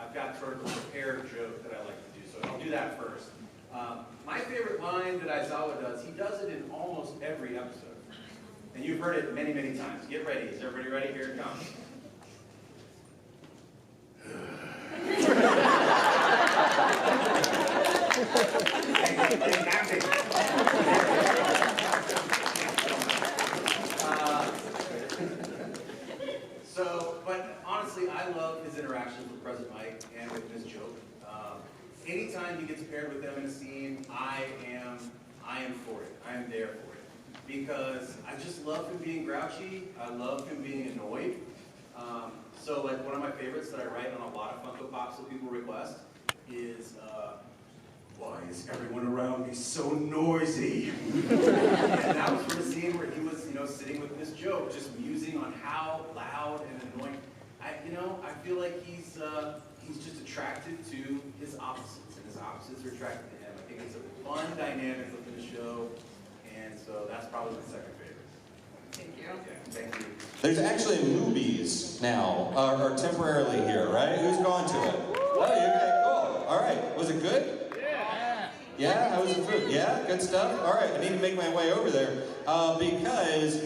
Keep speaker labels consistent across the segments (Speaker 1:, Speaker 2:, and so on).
Speaker 1: I've got sort of a prepared joke that I like to do, so I'll do that first. My favorite line that Aizawa does, he does it in almost every episode. And you've heard it many, many times. Get ready. Is everybody ready? Here it comes. But honestly, I love his interactions with President Mike and with Ms. Joke. Anytime he gets paired with them in a scene, I am for it. I am there for it. Because I just love him being grouchy. I love him being annoyed. So like one of my favorites that I write on a lot of Funko Pops that people request is, why is everyone around me so noisy? And that was from a scene where he was, sitting with Miss Joke, just musing on how loud and annoying. I feel like he's just attracted to his opposites, and his opposites are attracted to him. I think it's a fun dynamic within the show, and so that's probably my second favorite.
Speaker 2: Thank you.
Speaker 1: Okay, thank you.
Speaker 3: There's actually movies now, or temporarily here, right? Who's gone to it? Oh, okay, cool. All right, was it good? Yeah, how was the food? Yeah, good stuff? All right, I need to make my way over there because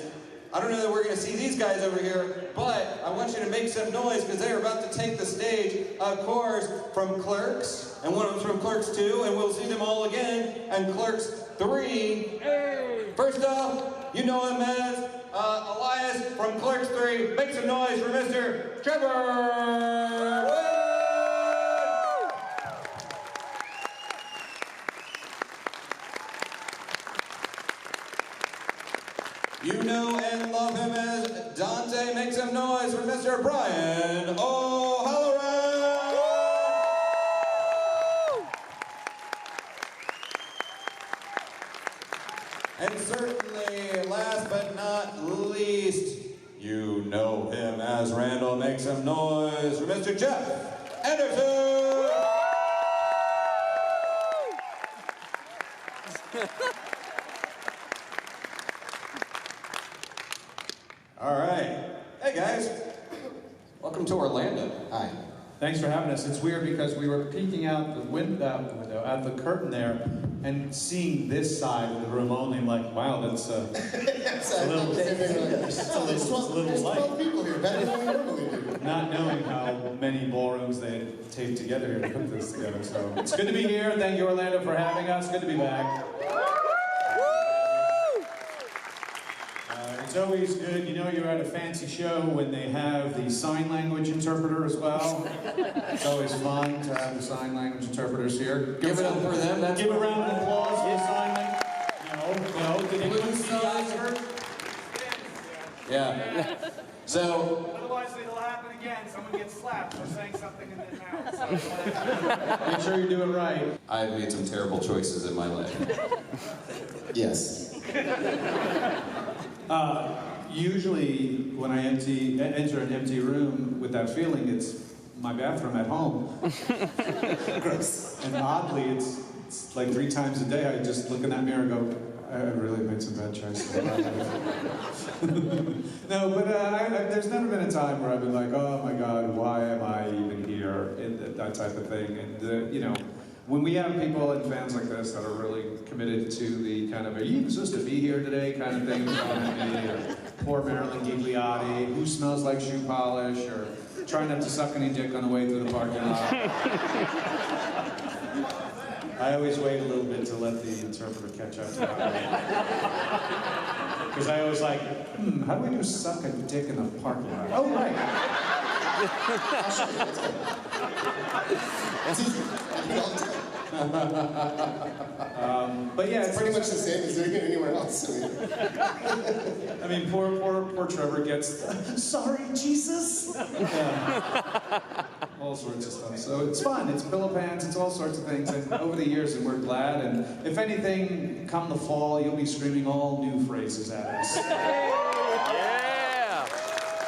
Speaker 3: I don't know that we're going to see these guys over here, but I want you to make some noise because they're about to take the stage, of course, from Clerks, and one of them's from Clerks 2, and we'll see them all again, and Clerks 3. Hey. First off, you know him as Elias from Clerks 3. Make some noise for Mr. Trevor! You know and love him as Dante. Make some noise for Mr. Brian O'Halloran! And certainly, last but not least, you know him as Randall. Make some noise for Mr. Jeff Anderson! All right. Hey, guys. Welcome to Orlando. Hi.
Speaker 4: Thanks for having us. It's weird because we were peeking out the window at the curtain there and seeing this side of the room only. I'm like, wow, that's a little light.
Speaker 5: 12 people here, better than we normally do.
Speaker 4: Not knowing how many ballrooms they had taped together here to put this together. So it's good to be here. Thank you, Orlando, for having us. Good to be back. It's always good, you're at a fancy show when they have the sign language interpreter as well. It's always fun to have the sign language interpreters here.
Speaker 3: Give it up for them.
Speaker 4: Give a round of applause for the sign language. No. Did anyone see the Oscar?
Speaker 3: Yeah. So.
Speaker 6: Otherwise, it'll happen again. Someone gets slapped for saying something in their mouth. So.
Speaker 4: Make sure you do it right.
Speaker 3: I've made some terrible choices in my life.
Speaker 5: Yes.
Speaker 4: Usually, when I enter an empty room with that feeling, it's my bathroom at home.
Speaker 5: Gross.
Speaker 4: And oddly, it's like 3 times a day I just look in that mirror and go, I really made some bad choices. No, but there's never been a time where I've been like, oh my God, why am I even here? And that type of thing. And when we have people and fans like this that are really committed to the kind of, are you even supposed to be here today kind of thing, or poor Marilyn Gigliotti, who smells like shoe polish, or try not to suck any dick on the way through the parking lot. I always wait a little bit to let the interpreter catch up to me. Because I always like, how do we do suck a dick in the parking lot? Oh, right. But yeah,
Speaker 5: it's pretty much the same as doing it anywhere else.
Speaker 4: I mean, poor Trevor gets, sorry, Jesus. Yeah. All sorts of stuff. So it's fun. It's pillow pants. It's all sorts of things. And over the years, and we're glad. And if anything, come the fall, you'll be screaming all new phrases at us.
Speaker 7: Yeah.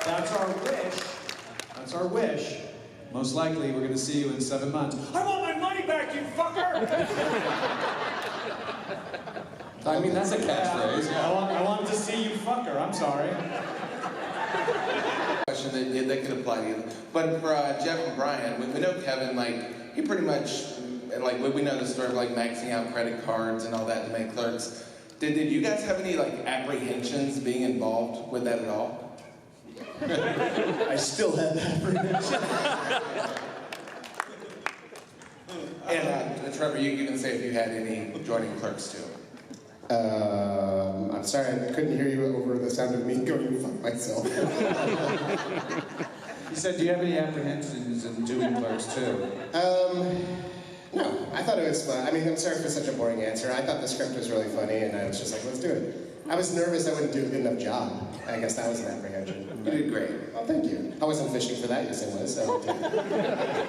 Speaker 4: That's our wish. That's our wish. Most likely, we're going to see you in 7 months. I want my money back, you fucker!
Speaker 3: I mean, that's a catchphrase.
Speaker 4: I want to see you fucker. I'm sorry.
Speaker 3: Question
Speaker 2: that could apply to you. But for Jeff and Brian, we know Kevin, like, he pretty much, and like, we know the story of like maxing out credit cards and all that to make Clerks. Did you guys have any like apprehensions being involved with that at all?
Speaker 5: I still have apprehension.
Speaker 2: And Trevor, you can say if you had any joining Clerks too.
Speaker 5: I'm sorry, I couldn't hear you over the sound of me going fuck myself.
Speaker 4: He said, do you have any apprehensions in doing Clerks too?
Speaker 5: No, I thought it was fun. I mean, I'm sorry for such a boring answer. I thought the script was really funny, and I was just like, let's do it. I was nervous I wouldn't do a good enough job. I guess that was an apprehension.
Speaker 2: You did great.
Speaker 5: Oh, thank you. I wasn't fishing for that, yes I was, so.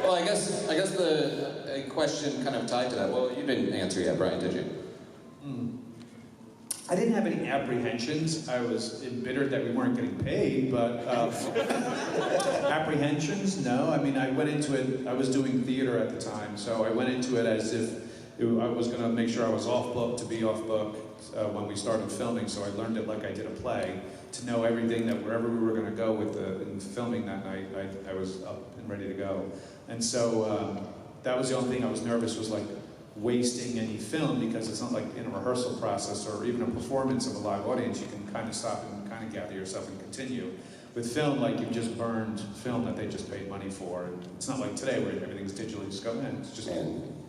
Speaker 3: Well, I guess a question kind of tied to that. Well, you didn't answer yet, Brian, did you?
Speaker 4: I didn't have any apprehensions. I was embittered that we weren't getting paid, but apprehensions, no. I mean, I went into it, I was doing theater at the time, so I went into it as if I was going to make sure I was off book to be off book when we started filming, so I learned it like I did a play, to know everything that wherever we were going to go with in filming that night, I was up and ready to go. And so that was the only thing I was nervous was like, wasting any film, because it's not like in a rehearsal process or even a performance of a live audience, you can kind of stop and kind of gather yourself and continue. With film, like you've just burned film that they just paid money for, and it's not like today where everything's digitally just go in, it's just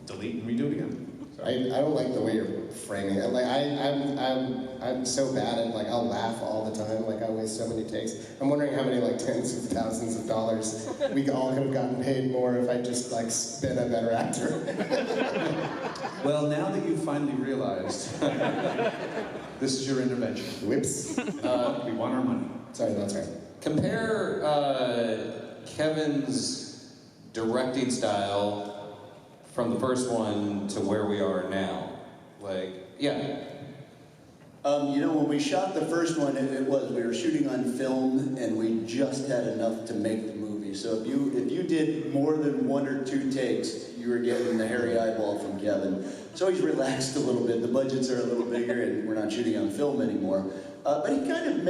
Speaker 4: delete and redo it again. So.
Speaker 5: I don't like the way you're framing it. Like I'm so bad at like I'll laugh all the time. Like I waste so many takes. I'm wondering how many like tens of thousands of dollars we all could have gotten paid more if I just like been a better actor.
Speaker 4: Well, now that you've finally realized, this is your intervention.
Speaker 5: Whoops.
Speaker 4: We want our money.
Speaker 5: Sorry, that's right.
Speaker 3: Compare Kevin's directing style from the first one to where we are now. Like, yeah.
Speaker 7: You know, when we shot the first one, we were shooting on film, and we just had enough to make the movie. So if you did more than 1 or 2 takes, you were getting the hairy eyeball from Kevin. So he's relaxed a little bit. The budgets are a little bigger, and we're not shooting on film anymore. But he kind of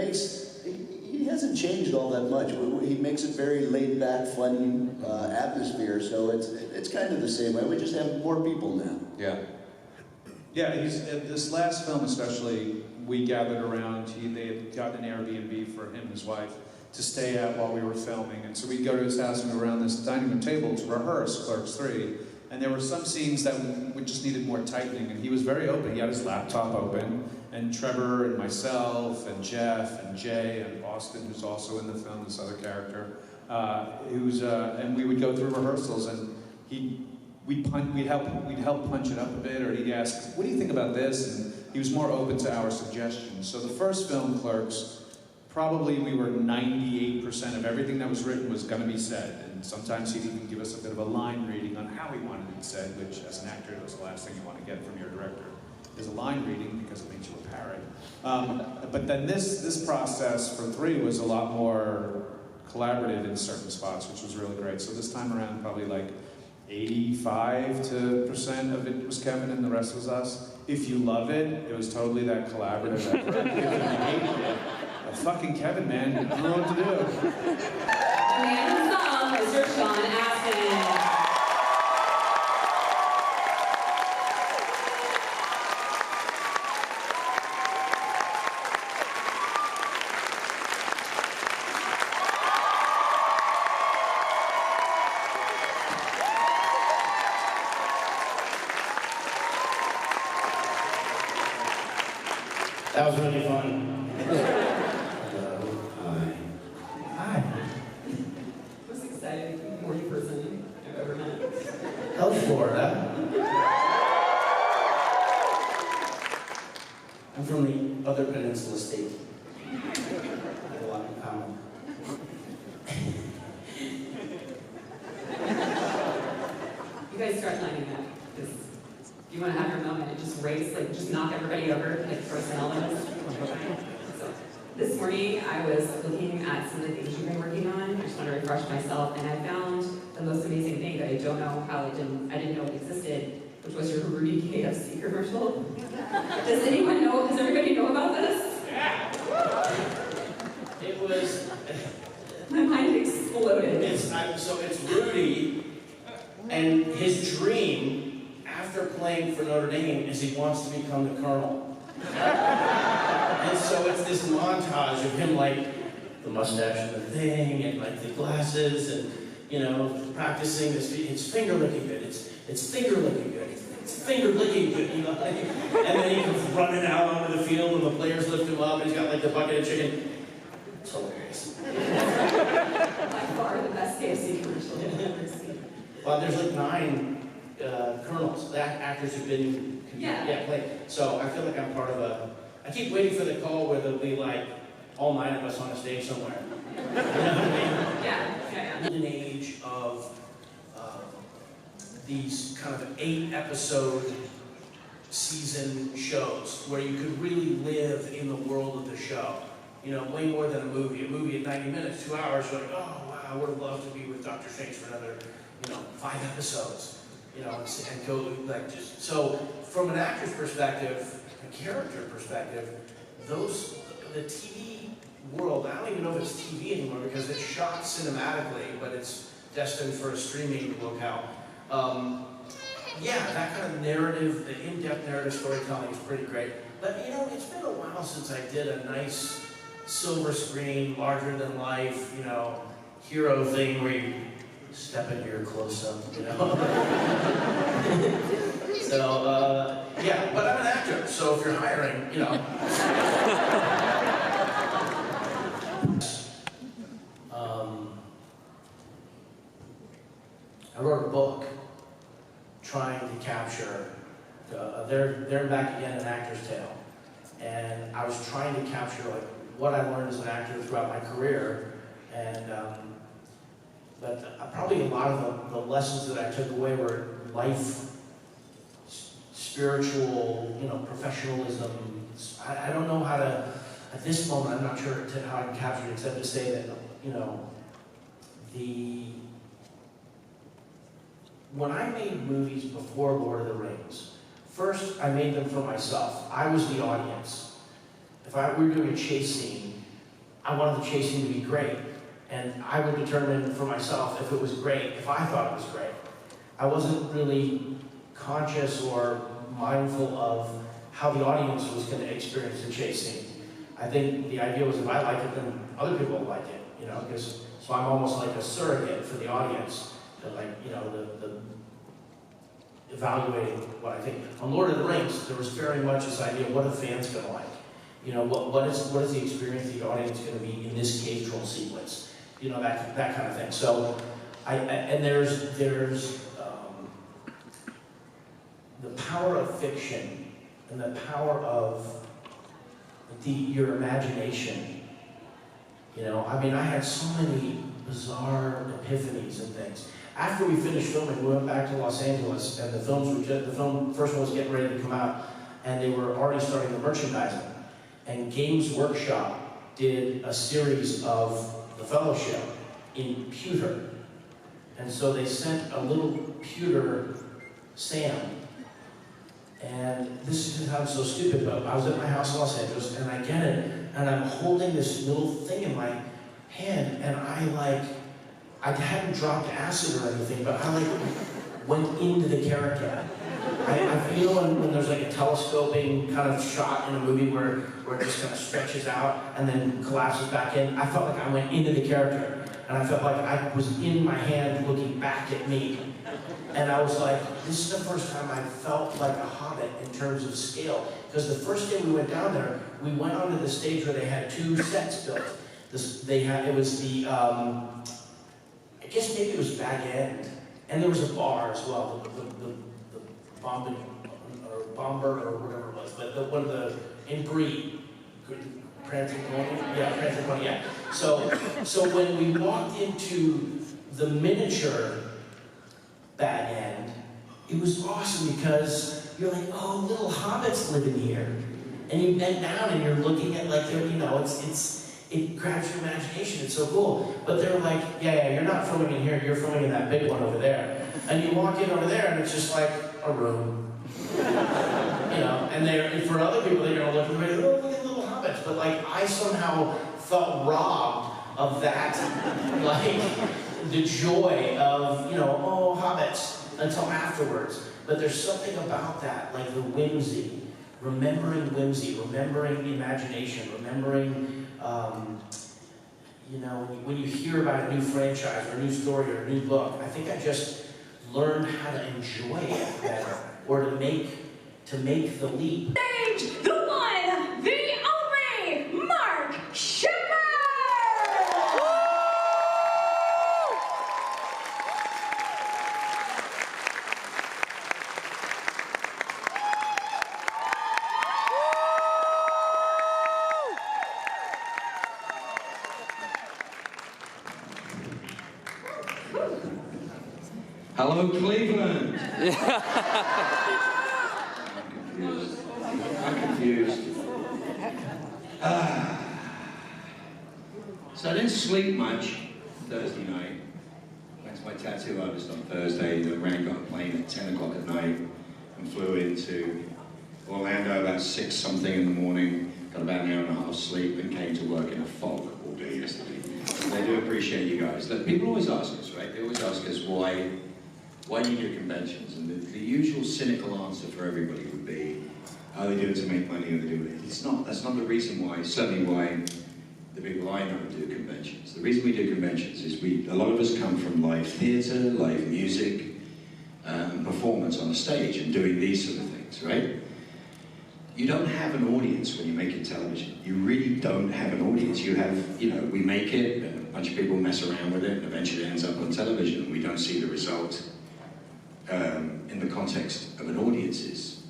Speaker 7: he hasn't changed all that much. He makes it very laid back, funny atmosphere. So it's kind of the same way. We just have more people now.
Speaker 3: Yeah.
Speaker 4: Yeah, this last film especially, we gathered around, they had gotten an Airbnb for him and his wife to stay at while we were filming. And so we'd go to his house and we were around this dining room table to rehearse Clerks 3. And there were some scenes that we just needed more tightening, and he was very open. He had his laptop open, and Trevor and myself and Jeff and Jay and Austin, who's also in the film, this other character, and we would go through rehearsals, and we'd help punch it up a bit, or he'd ask, what do you think about this? And he was more open to our suggestions. So the first film, Clerks, probably we were 98% of everything that was written was going to be said. And sometimes he'd even give us a bit of a line reading on how he wanted it said, which as an actor was the last thing you want to get from your director, is a line reading, because it makes you a parrot. But then this process for 3 was a lot more collaborative in certain spots, which was really great. So this time around, probably like 85% of it was Kevin and the rest was us. If you love it, it was totally that collaborative effort. If you hate it, fucking Kevin, man, I don't know what to do.
Speaker 8: The man himself, Mr. Sean Astin.
Speaker 9: That was really fun. Hi.
Speaker 8: Most exciting morning person I've ever met.
Speaker 9: How's Florida? I'm from the other peninsula state. We have a lot in common.
Speaker 8: You guys start lining up, because you want to have your moment and just race, like just knock everybody over, like for some elements. So this morning I was looking at some of the things you've been working on. I just want to refresh myself, and I found the most amazing thing that I don't know how I didn't know it existed, which was your Rudy KFC commercial. Does anyone know? Does everybody know about this?
Speaker 9: Yeah. It was.
Speaker 8: My mind exploded.
Speaker 9: So it's Rudy, and his dream after playing for Notre Dame is he wants to become the Colonel. And so it's this montage of him like the mustache and the thing, and like the glasses, and you know, practicing this. It's finger licking good. It's finger licking good. It's finger licking good. You know, and then he comes running out onto the field, and the players lift him up, and he's got like the bucket of chicken. It's hilarious.
Speaker 8: By far the best KFC commercial I've ever seen.
Speaker 9: Well, there's like 9 colonels, actors who've been played. So I feel like I'm part of a. I keep waiting for the call where there'll be like all 9 of us on a stage somewhere. You know what I mean?
Speaker 8: Yeah.
Speaker 9: In an age of these kind of 8-episode season shows where you could really live in the world of the show. You know, way more than a movie. A movie at 90 minutes, 2 hours, you're like, oh wow, I would have loved to be with Dr. Strange for another, 5 episodes. And go like just so from an actor's perspective, a character perspective, the TV world, I don't even know if it's TV anymore because it's shot cinematically, but it's destined for a streaming locale. That kind of narrative, the in-depth narrative storytelling is pretty great. But it's been a while since I did a nice silver screen, larger than life, hero thing where you step into your close-up, So, but I'm an actor, so if you're hiring, I wrote a book trying to capture, they're back again, An Actor's Tale. And I was trying to capture what I learned as an actor throughout my career, and but probably a lot of the lessons that I took away were life, spiritual, professionalism. I don't know how to, at this moment, I'm not sure how I can capture it except to say that, when I made movies before Lord of the Rings, first I made them for myself. I was the audience. If we were doing a chase scene, I wanted the chase scene to be great. And I would determine for myself if it was great, if I thought it was great. I wasn't really conscious or mindful of how the audience was going to experience the chase scene. I think the idea was if I liked it, then other people would like it, so I'm almost like a surrogate for the audience, that the evaluating what I think. On Lord of the Rings, there was very much this idea, what are fans going to like? What is the experience the audience going to be in this cave troll sequence? That kind of thing. So, and there's the power of fiction and the power of your imagination. I had so many bizarre epiphanies and things. After we finished filming, we went back to Los Angeles, and the first one was getting ready to come out, and they were already starting the merchandising. And Games Workshop did a series of The Fellowship in pewter. And so they sent a little pewter Sam. And this is how I'm so stupid, but I was at my house in Los Angeles, and I get it, and I'm holding this little thing in my hand, and I hadn't dropped acid or anything, but I went into the character. I feel when there's a telescoping kind of shot in a movie where it just kind of stretches out and then collapses back in. I felt like I went into the character, and I felt like I was in my hand looking back at me. And I was like, this is the first time I felt like a hobbit in terms of scale. Because the first day we went down there, we went onto the stage where they had 2 sets built. I guess maybe it was Bag End, and there was a bar as well, the Bomber or whatever it was, but one of the in Bree, Prancing Pony, yeah. So when we walked into the miniature Bag End, it was awesome because you're like, oh, little hobbits live in here, and you bend down and you're looking at it grabs your imagination, it's so cool. But they're like, yeah, you're not filming in here, you're filming in that big one over there. And you walk in over there and it's just like a room. And for other people, they're gonna look and go, oh, look at little hobbits. But I somehow felt robbed of that, like, the joy of, you know, oh, hobbits, until afterwards. But there's something about that, like the whimsy, remembering imagination, remembering, you know, when you hear about a new franchise or a new story or a new book, I think I just learned how to enjoy it better, or to make the leap.
Speaker 8: Stage, the one, the only, Mark Shepard!
Speaker 10: Hello, Cleveland. I'm confused. So I didn't sleep much Thursday night. Went to my tattoo artist on Thursday. Then got a plane at 10 o'clock at night and flew into Orlando about 6 something in the morning. Got about an hour and a half sleep and came to work in a fog all day yesterday. And I do appreciate you guys. Look, people always ask us, right? They always ask us why do you do conventions? And the usual cynical answer for everybody would be, oh, they do it to make money or they do it. It's not. That's not the reason why, certainly why the people I know do conventions. The reason we do conventions is a lot of us come from live theatre, live music, performance on a stage and doing these sort of things, right? You don't have an audience when you're making television. You really don't have an audience. You have, you know, we make it, and a bunch of people mess around with it, and eventually it ends up on television, and we don't see the result in the context of an audience's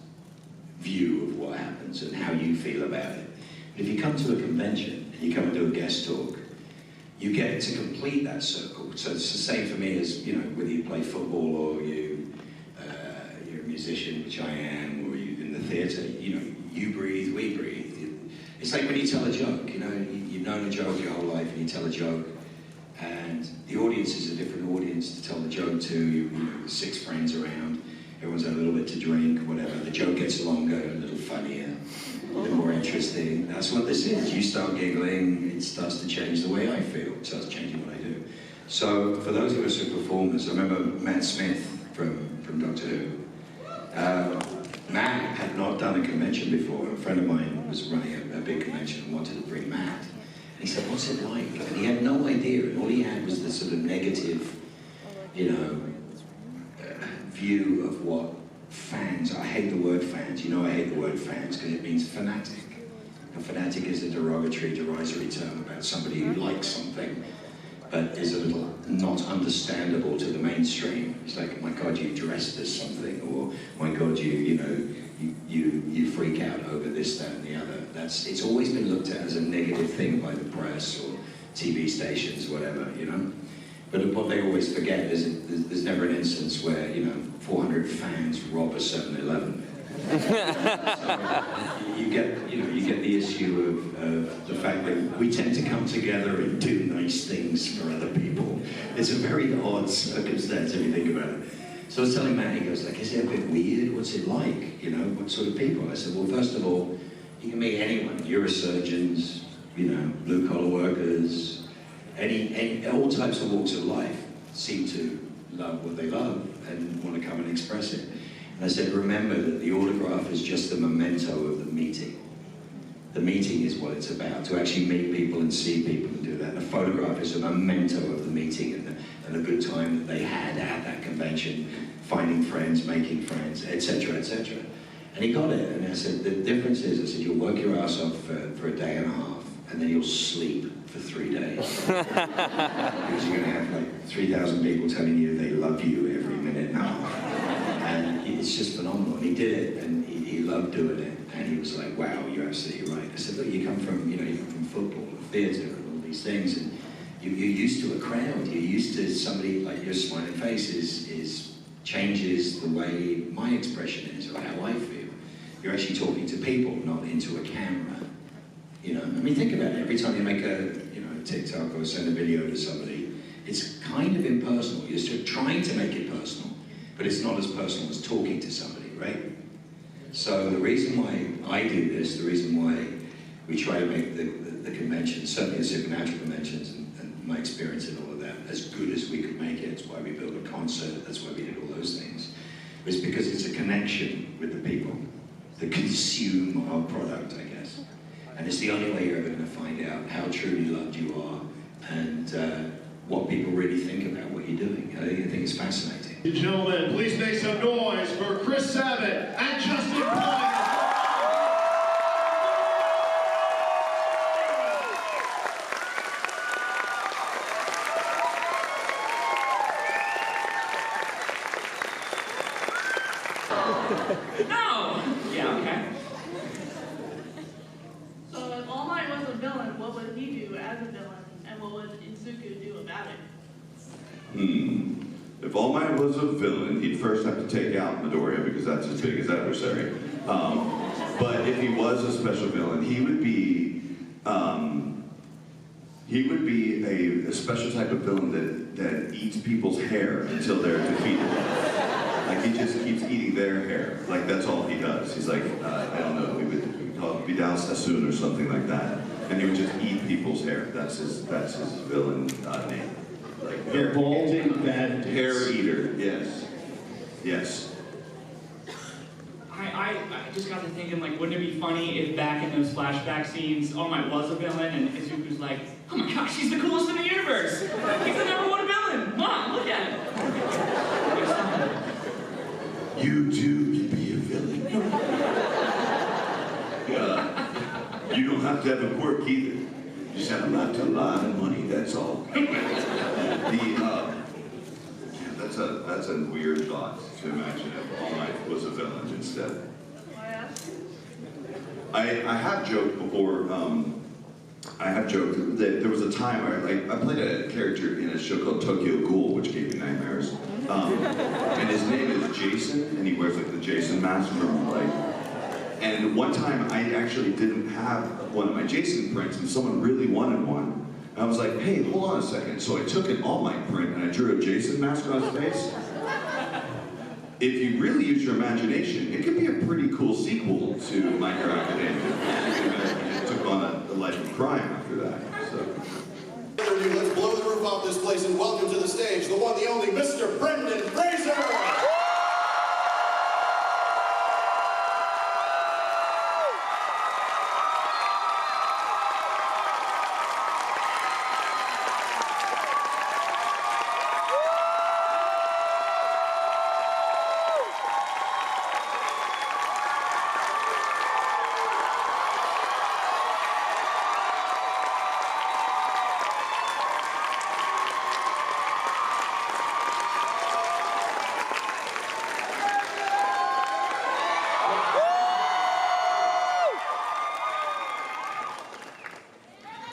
Speaker 10: view of what happens and how you feel about it. But if you come to a convention and you come and do a guest talk, you get to complete that circle. So it's the same for me as, you know, whether you play football or you're a musician, which I am, or you in the theatre, you know, you breathe, we breathe. It's like when you tell a joke, you know, you've known a joke your whole life and you tell a joke, and the audience is a different audience to tell the joke to. You know, 6 friends around, everyone's had a little bit to drink, whatever. The joke gets longer, a little funnier, a little more interesting. That's what this is. You start giggling, it starts to change the way I feel. It starts changing what I do. So for those of us who are performers, I remember Matt Smith from Doctor Who. Matt had not done a convention before. A friend of mine was running a big convention and wanted to bring Matt. And he said, what's it like? And he had no idea. And all he had was this sort of negative, you know, view of what fans, I hate the word fans. You know I hate the word fans because it means fanatic. A fanatic is a derogatory, derisory term about somebody who likes something but is a little not understandable to the mainstream. It's like, my God, you dressed as something, or my God, you freak out over this, that, and the other. It's always been looked at as a negative thing by the press or TV stations, whatever, you know. But what they always forget is there's never an instance where, you know, 400 fans rob a 7-Eleven. So you get the issue of the fact that we tend to come together and do nice things for other people. It's a very odd circumstance if you think about it. So I was telling Matt, he goes like, is it a bit weird? What's it like? You know, what sort of people? I said, well, first of all, you can meet anyone, neurosurgeons, you know, blue-collar workers, all types of walks of life seem to love what they love and want to come and express it. And I said, remember that the autograph is just the memento of the meeting. The meeting is what it's about, to actually meet people and see people and do that. The photograph is a memento of the meeting and the good time that they had at that convention, finding friends, making friends, etc., etc. And he got it, and I said, the difference is, I said, you'll work your ass off for a day and a half, and then you'll sleep for 3 days. Because you're going to have like 3,000 people telling you they love you every minute and a half. And it's just phenomenal. And he did it, and he loved doing it. And he was like, wow, you're absolutely right. I said, look, you come from football and theatre and all these things, and you're used to a crowd. You're used to somebody, like your smiling face changes the way my expression is, or how I feel. You're actually talking to people, not into a camera. You know, I mean, think about it. Every time you make a TikTok or send a video to somebody, it's kind of impersonal. You're still trying to make it personal, but it's not as personal as talking to somebody, right? So the reason why I do this, the reason why we try to make the conventions, certainly the supernatural conventions and my experience in all of that, as good as we could make it. It's why we built a concert, that's why we did all those things. It's because it's a connection with the people that consume our product, I guess. And it's the only way you're ever going to find out how truly loved you are and what people really think about what you're doing. I think it's fascinating.
Speaker 11: Ladies and gentlemen, please make some noise for Chris Sabat and Justin Bryant.
Speaker 12: No! Yeah, okay.
Speaker 13: So if All Might was a villain, what would he do as a villain? And what would Insuku do about it?
Speaker 14: If All Might was a villain, he'd first have to take out Midoriya because that's his biggest adversary. But if he was a special villain, he would be a special type of villain that eats people's hair until they're defeated. Like he just keeps eating their hair. Like that's all he does. He's like, I don't know, we would call it Vidal Sassoon or something like that. And he would just eat people's hair. That's his villain name. Like
Speaker 11: The balding bad
Speaker 14: hair eater. Yes. Yes.
Speaker 12: I just got to thinking, like, wouldn't it be funny if back in those flashback scenes, All Might was a villain and Izuku's like, oh my gosh, he's the coolest in the universe! He's the #1 villain! Mom, look at him!
Speaker 14: You too can be a villain. You don't have to have a quirk either. You just have a lot of money, that's all. That's a weird thought to imagine if All Might was a villain instead. I have joked before, I have joked that there was a time where I played a character in a show called Tokyo Ghoul, which gave me nightmares. And his name is Jason, and he wears like the Jason mask from and one time I actually didn't have one of my Jason prints and someone really wanted one. And I was like, hey, hold on a second. So I took an All Might print and I drew a Jason mask on his face. If you really use your imagination, it could be a pretty cool sequel to My Hero Academia. It took on a life of crime after that. So.
Speaker 15: Let's blow the roof off this place and welcome to the stage the one, the only Mr. Brendan Fraser!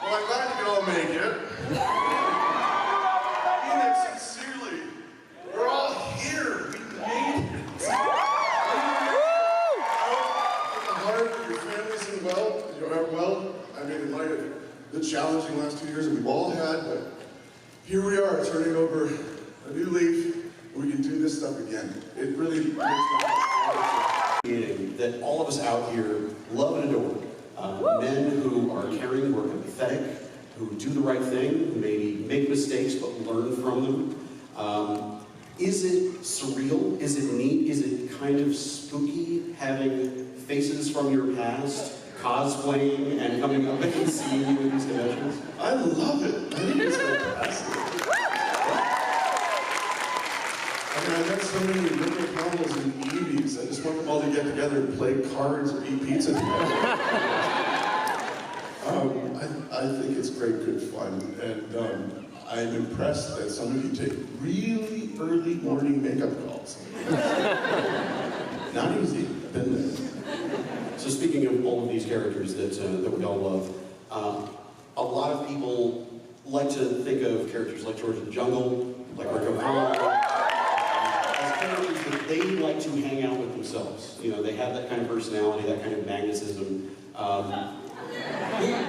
Speaker 15: Well, I'm glad you could all make it. I mean it sincerely. We're all here. We made it. From the heart, your family's doing well. You are well. I mean, in light of the challenging last 2 years that we've all had, but here we are, turning over a new leaf, and we can do this stuff again. It really makes my heart
Speaker 16: that all of us out here love and adore. Men who are caring, who are empathetic, who do the right thing, who maybe make mistakes but learn from them. Is it surreal? Is it neat? Is it kind of spooky having faces from your past cosplaying and coming up and seeing you in these conventions?
Speaker 15: I love it. I think it's fantastic. I mean, I met so many Rick McConnells and Eevees. I just want them all to get together and play cards or eat pizza together. I think it's great, good fun, and I'm impressed that some of you take really early morning makeup calls. Not easy, I've been there.
Speaker 16: So speaking of all of these characters that we all love, a lot of people like to think of characters like George of the Jungle, like Rick O'Connell, as characters that they like to hang out with themselves. You know, they have that kind of personality, that kind of magnetism.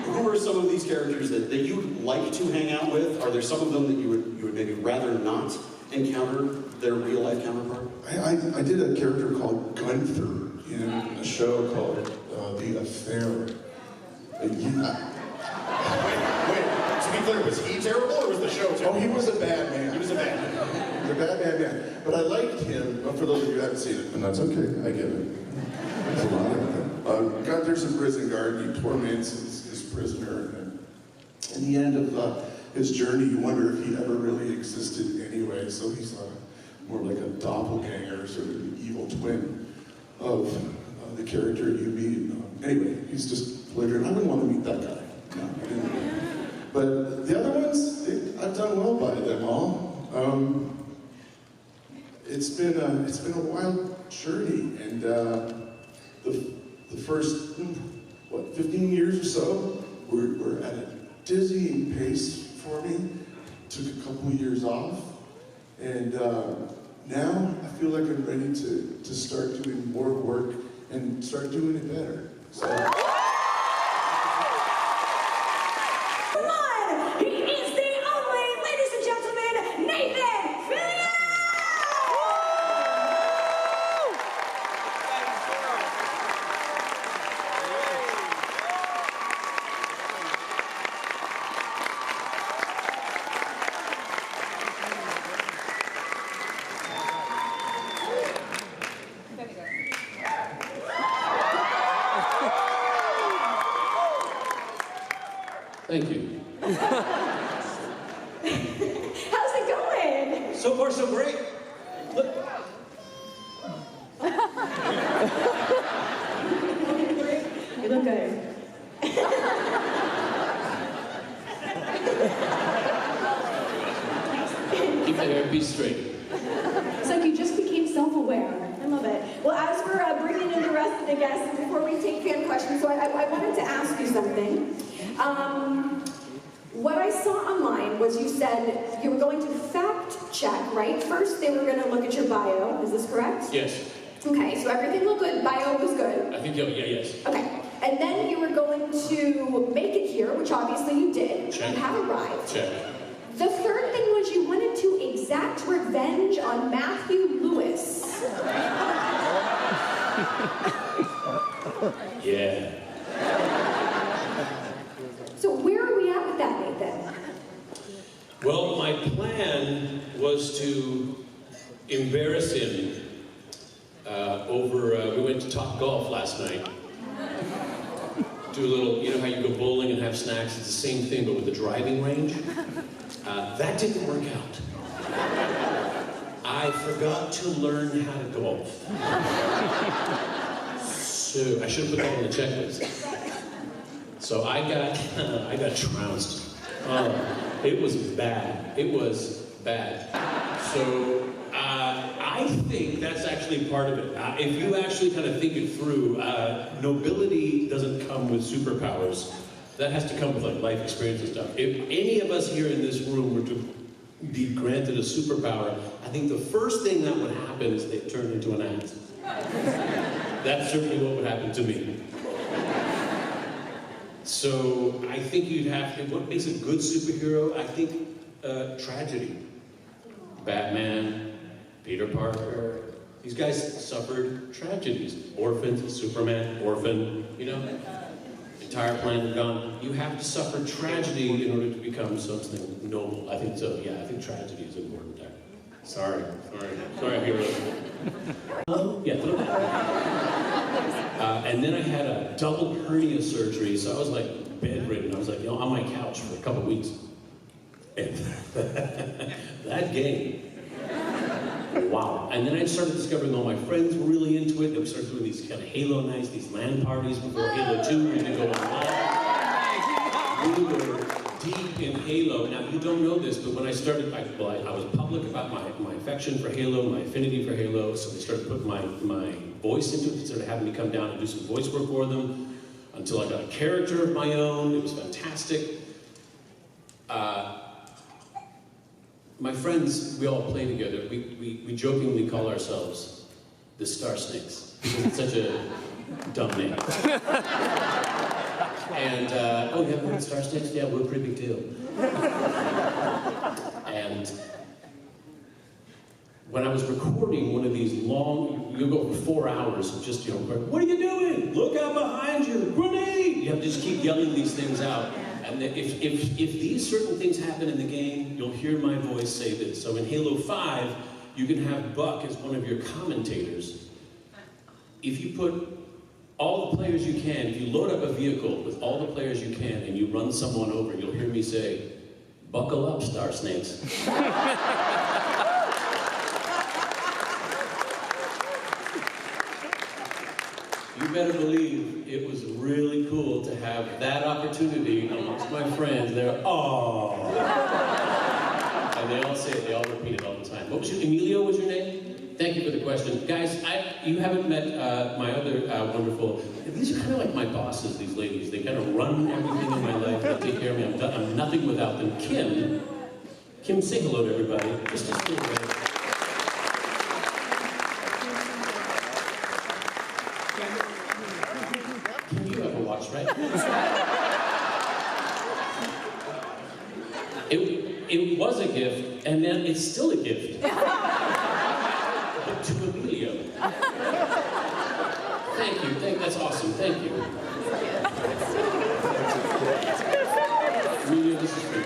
Speaker 16: Who are some of these characters that you would like to hang out with? Are there some of them that you would maybe rather not encounter their real life counterpart?
Speaker 15: I did a character called Gunther in a show called The Affair. And
Speaker 16: Wait, to be clear, was he terrible or was the show terrible?
Speaker 15: Oh, he was a bad man.
Speaker 16: He was a bad man.
Speaker 15: He was a bad man. But I liked him, for those of you who haven't seen it, and that's okay, I get it. There's a lot of it. Gunther's a prison guard, he torments his prisoner, and in the end of his journey, you wonder if he ever really existed anyway, so he's more like a doppelganger, sort of an evil twin of the character you meet. Anyway, he's just belligerent. I wouldn't want to meet that guy. No, I didn't. But the other ones, I've done well by them all. It's been a wild journey, and the first 15 years or so, we're at a dizzying pace for me. Took a couple of years off, and now I feel like I'm ready to start doing more work and start doing it better. So.
Speaker 17: Come on! He is the only, ladies and gentlemen, Nathan Fillion!
Speaker 18: Thank you.
Speaker 17: How's it going?
Speaker 18: So far, so great. Look.
Speaker 17: You look good.
Speaker 18: Keep that hairpiece straight.
Speaker 17: It's like you just became self-aware. I love it. Well, as we're bringing in the rest of the guests, before we take fan questions, so I wanted to ask you something. What I saw online was you said you were going to fact check, right? First, they were going to look at your bio. Is this correct?
Speaker 18: Yes.
Speaker 17: Okay, so everything looked good. Bio was good.
Speaker 18: I think, yeah, yes.
Speaker 17: Okay. And then you were going to make it here, which obviously you did.
Speaker 18: Check.
Speaker 17: You have arrived.
Speaker 18: Check.
Speaker 17: The third thing was you wanted to exact revenge on Matthew Lewis.
Speaker 18: Yeah.
Speaker 17: So where are we at with that, Nathan?
Speaker 18: Well, my plan was to embarrass him we went to Top Golf last night. Do a little, you know how you go bowling and have snacks? It's the same thing, but with the driving range. That didn't work out. I forgot to learn how to golf. So, I should have put that on the checklist. So I got trounced. It was bad. It was bad. So I think that's actually part of it. If you actually kind of think it through, nobility doesn't come with superpowers. That has to come with like life experience and stuff. If any of us here in this room were to be granted a superpower, I think the first thing that would happen is they'd turn into an ant. That's certainly what would happen to me. So I think you'd have to, what makes a good superhero? I think tragedy. Batman, Peter Parker, these guys suffered tragedies. Orphans, Superman, orphan, you know? Entire planet gone. You have to suffer tragedy in order to become something noble. I think so, yeah, I think tragedy is important there. Sorry, I'm here. Yeah, and then I had a double hernia surgery, so I was like bedridden. I was like, you know, on my couch for a couple of weeks. And that game, wow. And then I started discovering all my friends were really into it. Then we started doing these kind of Halo nights, these LAN parties before Halo 2. We did go online. We were deep in Halo. Now, you don't know this, but when I started, I was public about my affection for Halo, my affinity for Halo, so they started putting my voice into it. They started having me come down and do some voice work for them until I got a character of my own. It was fantastic. My friends, we all play together. We jokingly call ourselves the Star Snakes because it's such a dumb name. And, oh, you haven't heard of Star Snakes? Yeah, we're a pretty big deal. And when I was recording one of these long, you go for 4 hours of just, you know, what are you doing? Look out behind you, grenade! You have to just keep yelling these things out. And if these certain things happen in the game, you'll hear my voice say this. So in Halo 5, you can have Buck as one of your commentators. If you put all the players you can, if you load up a vehicle with all the players you can and you run someone over, you'll hear me say, "Buckle up, Star Snakes." You better believe it was really cool to have that opportunity amongst my friends. They're, "Oh." And they all say it, they all repeat it all the time. What was your, Emilio was your name? Thank you for the question. Guys, you haven't met my other wonderful, these are kind of like my bosses, these ladies. They kind of run everything in my life, they take care of me. I'm nothing without them. Kim, say hello to everybody. Just a little bit. Kim, you have a watch, right? It was a gift, and then it's still a gift. But to Emilio. Thank you, that's awesome, thank you. Emilio, this is for you.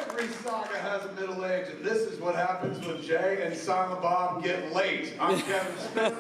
Speaker 11: Every saga has a middle age, and this is what happens when Jay and Silent Bob get late. I'm Kevin Smith.